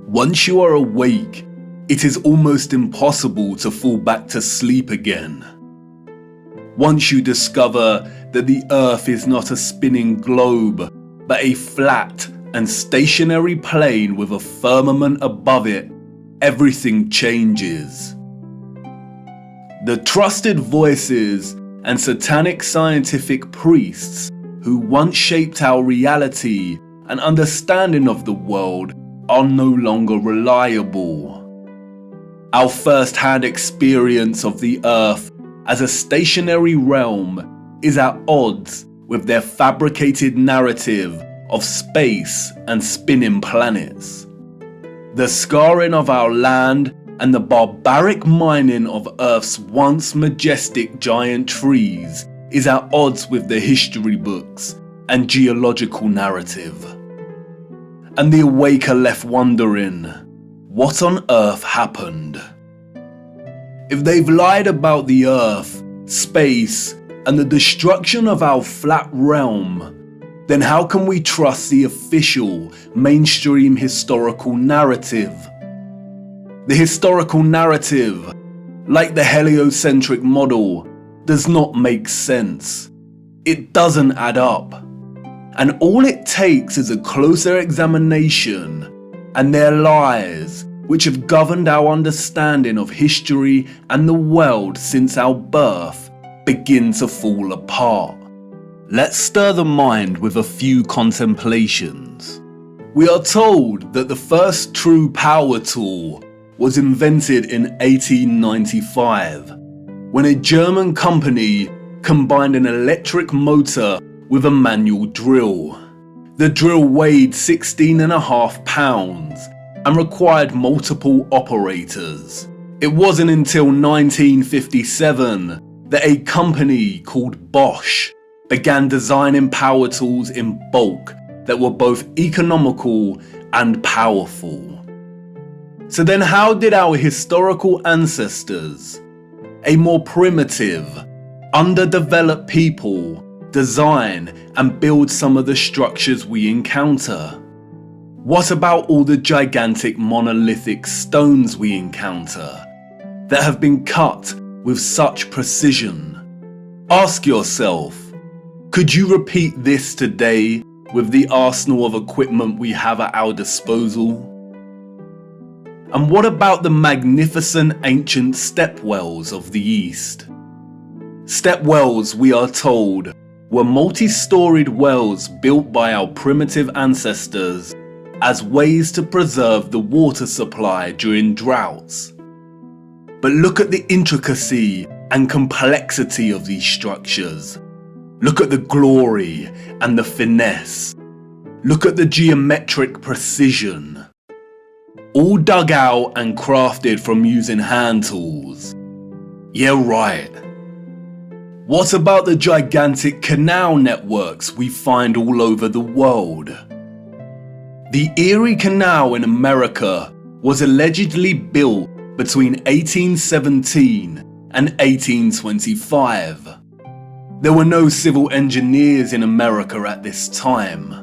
Once you are awake, it is almost impossible to fall back to sleep again. Once you discover that the Earth is not a spinning globe, but a flat and stationary plane with a firmament above it, everything changes. The trusted voices and satanic scientific priests who once shaped our reality and understanding of the world are no longer reliable. Our first-hand experience of the Earth as a stationary realm is at odds with their fabricated narrative of space and spinning planets. The scarring of our land and the barbaric mining of Earth's once majestic giant trees is at odds with the history books and geological narrative. And the awake are left wondering, what on earth happened? If they've lied about the Earth, space, and the destruction of our flat realm, then how can we trust the official, mainstream historical narrative? The historical narrative, like the heliocentric model, does not make sense. It doesn't add up. And all it takes is a closer examination, and their lies, which have governed our understanding of history and the world since our birth, begin to fall apart. Let's stir the mind with a few contemplations. We are told that the first true power tool was invented in 1895, when a German company combined an electric motor with a manual drill. The drill weighed 16.5 pounds and required multiple operators. It wasn't until 1957 that a company called Bosch began designing power tools in bulk that were both economical and powerful. So then how did our historical ancestors, a more primitive, underdeveloped people, design and build some of the structures we encounter? What about all the gigantic monolithic stones we encounter that have been cut with such precision? Ask yourself, could you repeat this today with the arsenal of equipment we have at our disposal? And what about the magnificent ancient stepwells of the East? Stepwells, we are told, were multi-storied wells built by our primitive ancestors as ways to preserve the water supply during droughts. But look at the intricacy and complexity of these structures. Look at the glory and the finesse. Look at the geometric precision. All dug out and crafted from using hand tools. Yeah, right. What about the gigantic canal networks we find all over the world? The Erie Canal in America was allegedly built between 1817 and 1825. There were no civil engineers in America at this time.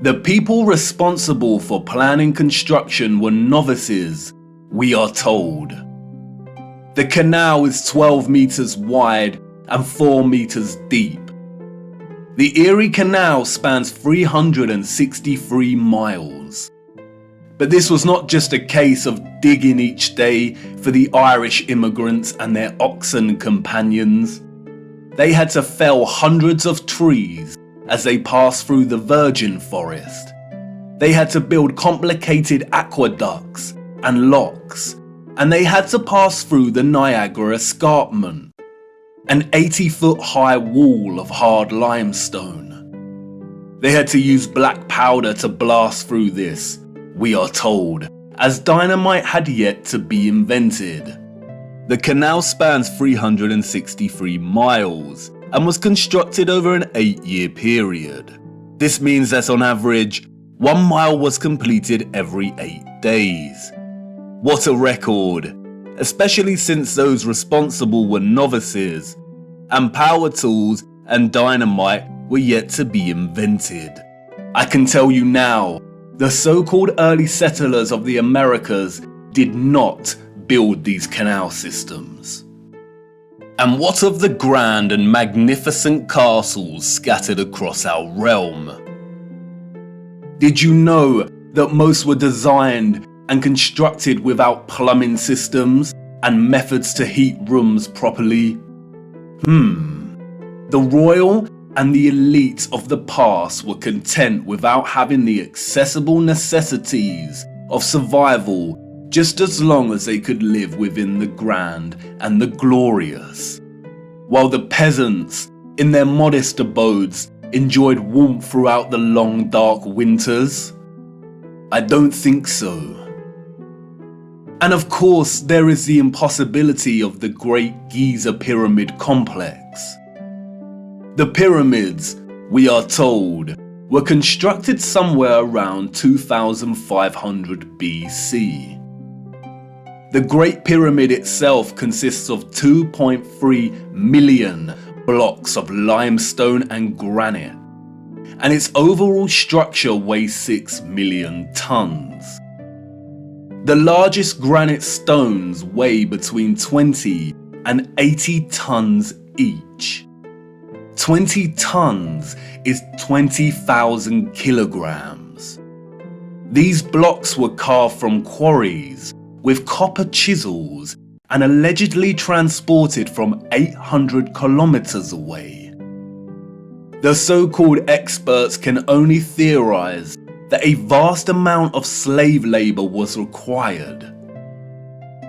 The people responsible for planning construction were novices, we are told. The canal is 12 meters wide and 4 meters deep. The Erie Canal spans 363 miles. But this was not just a case of digging each day for the Irish immigrants and their oxen companions. They had to fell hundreds of trees as they passed through the virgin forest. They had to build complicated aqueducts and locks, and they had to pass through the Niagara Escarpment, an 80-foot high wall of hard limestone. They had to use black powder to blast through this, we are told, as dynamite had yet to be invented. The canal spans 363 miles and was constructed over an 8-year period. This means that on average, 1 mile was completed every 8 days. What a record, especially since those responsible were novices, and power tools and dynamite were yet to be invented. I can tell you now, the so-called early settlers of the Americas did not build these canal systems. And what of the grand and magnificent castles scattered across our realm? Did you know that most were designed and constructed without plumbing systems and methods to heat rooms properly? The royal and the elite of the past were content without having the accessible necessities of survival, just as long as they could live within the grand and the glorious, while the peasants, in their modest abodes, enjoyed warmth throughout the long dark winters? I don't think so. And of course, there is the impossibility of the Great Giza Pyramid Complex. The pyramids, we are told, were constructed somewhere around 2500 BC. The Great Pyramid itself consists of 2.3 million blocks of limestone and granite, and its overall structure weighs 6 million tons. The largest granite stones weigh between 20 and 80 tons each. 20 tons is 20,000 kilograms. These blocks were carved from quarries with copper chisels and allegedly transported from 800 kilometers away. The so-called experts can only theorize that a vast amount of slave labor was required.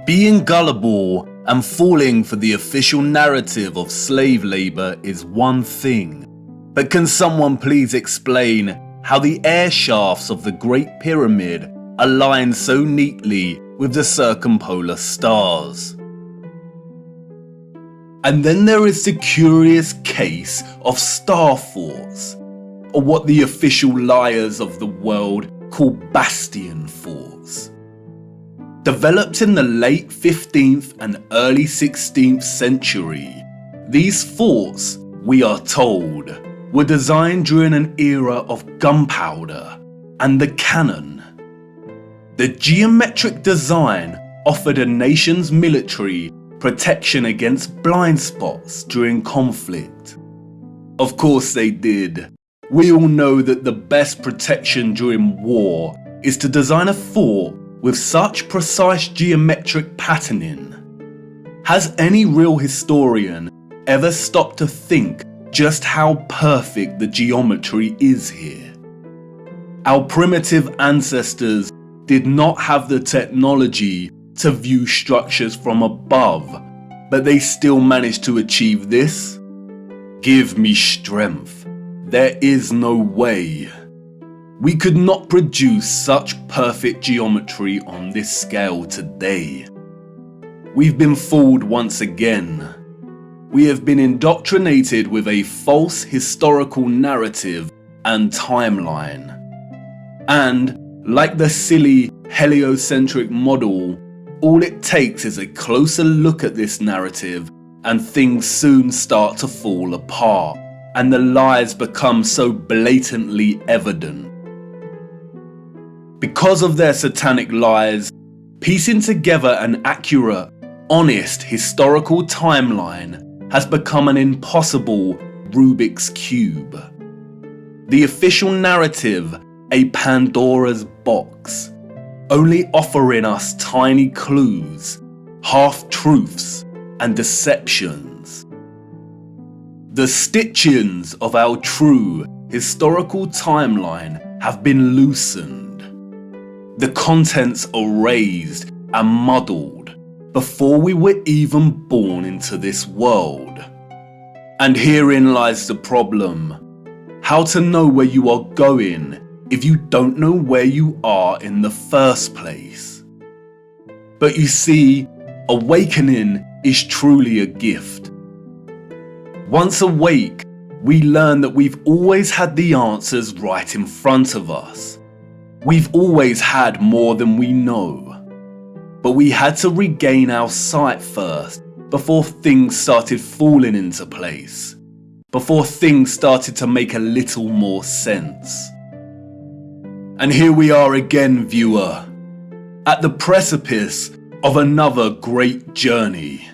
Being gullible and falling for the official narrative of slave labor is one thing, but can someone please explain how the air shafts of the Great Pyramid align so neatly with the circumpolar stars? And then there is the curious case of star forts, or what the official liars of the world call bastion forts. Developed in the late 15th and early 16th century, these forts, we are told, were designed during an era of gunpowder and the cannon. The geometric design offered a nation's military protection against blind spots during conflict. Of course they did. We all know that the best protection during war is to design a fort with such precise geometric patterning. Has any real historian ever stopped to think just how perfect the geometry is here? Our primitive ancestors did not have the technology to view structures from above, but they still managed to achieve this? Give me strength. There is no way. We could not produce such perfect geometry on this scale today. We've been fooled once again. We have been indoctrinated with a false historical narrative and timeline. And, like the silly heliocentric model, all it takes is a closer look at this narrative and things soon start to fall apart, and the lies become so blatantly evident. Because of their satanic lies, piecing together an accurate, honest historical timeline has become an impossible Rubik's Cube. The official narrative, a Pandora's box, only offering us tiny clues, half-truths, and deceptions. The stitchings of our true historical timeline have been loosened. The contents erased and muddled before we were even born into this world. And herein lies the problem. How to know where you are going if you don't know where you are in the first place? But you see, awakening is truly a gift. Once awake, we learn that we've always had the answers right in front of us. We've always had more than we know. But we had to regain our sight first before things started falling into place. before things started to make a little more sense. And here we are again, viewer, at the precipice of another great journey.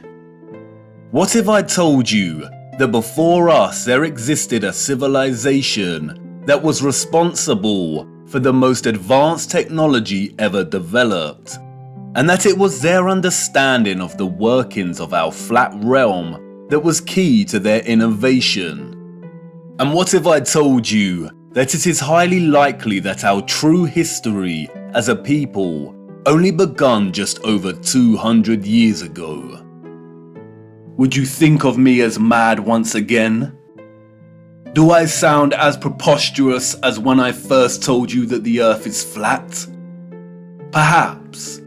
What if I told you that before us there existed a civilization that was responsible for the most advanced technology ever developed, and that it was their understanding of the workings of our flat realm that was key to their innovation? And what if I told you that it is highly likely that our true history as a people only begun just over 200 years ago? Would you think of me as mad once again? Do I sound as preposterous as when I first told you that the earth is flat? Perhaps,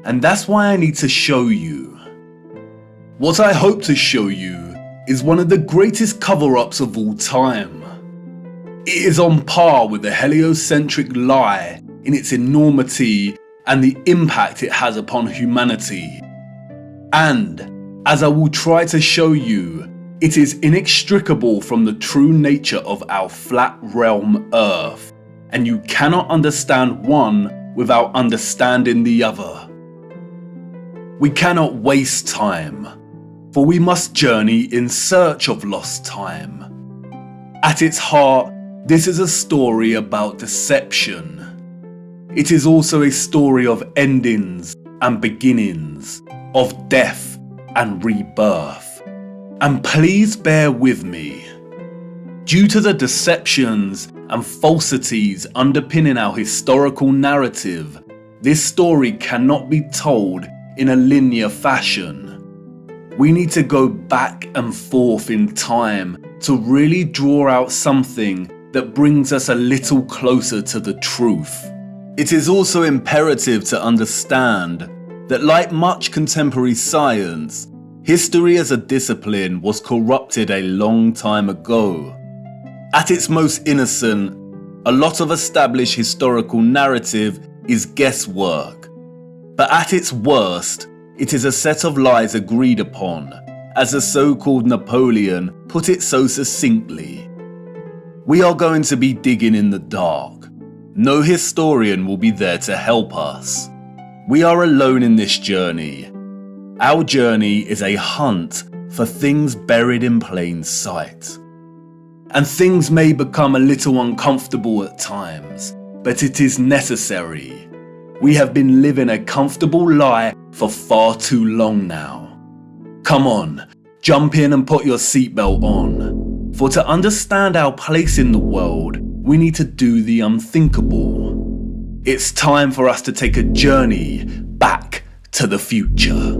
and that's why I need to show you. What I hope to show you is one of the greatest cover-ups of all time. It is on par with the heliocentric lie in its enormity and the impact it has upon humanity. And, as I will try to show you, it is inextricable from the true nature of our flat realm Earth, and you cannot understand one without understanding the other. We cannot waste time, for we must journey in search of lost time. At its heart, this is a story about deception. It is also a story of endings and beginnings, of death and rebirth. And please bear with me. Due to the deceptions and falsities underpinning our historical narrative, this story cannot be told in a linear fashion. We need to go back and forth in time to really draw out something that brings us a little closer to the truth. It is also imperative to understand that, like much contemporary science, history as a discipline was corrupted a long time ago. At its most innocent, a lot of established historical narrative is guesswork. But at its worst, it is a set of lies agreed upon, as the so-called Napoleon put it so succinctly. We are going to be digging in the dark. No historian will be there to help us. We are alone in this journey. Our journey is a hunt for things buried in plain sight. And things may become a little uncomfortable at times, but it is necessary. We have been living a comfortable lie for far too long now. Come on, jump in and put your seatbelt on. For to understand our place in the world, we need to do the unthinkable. It's time for us to take a journey back to the future.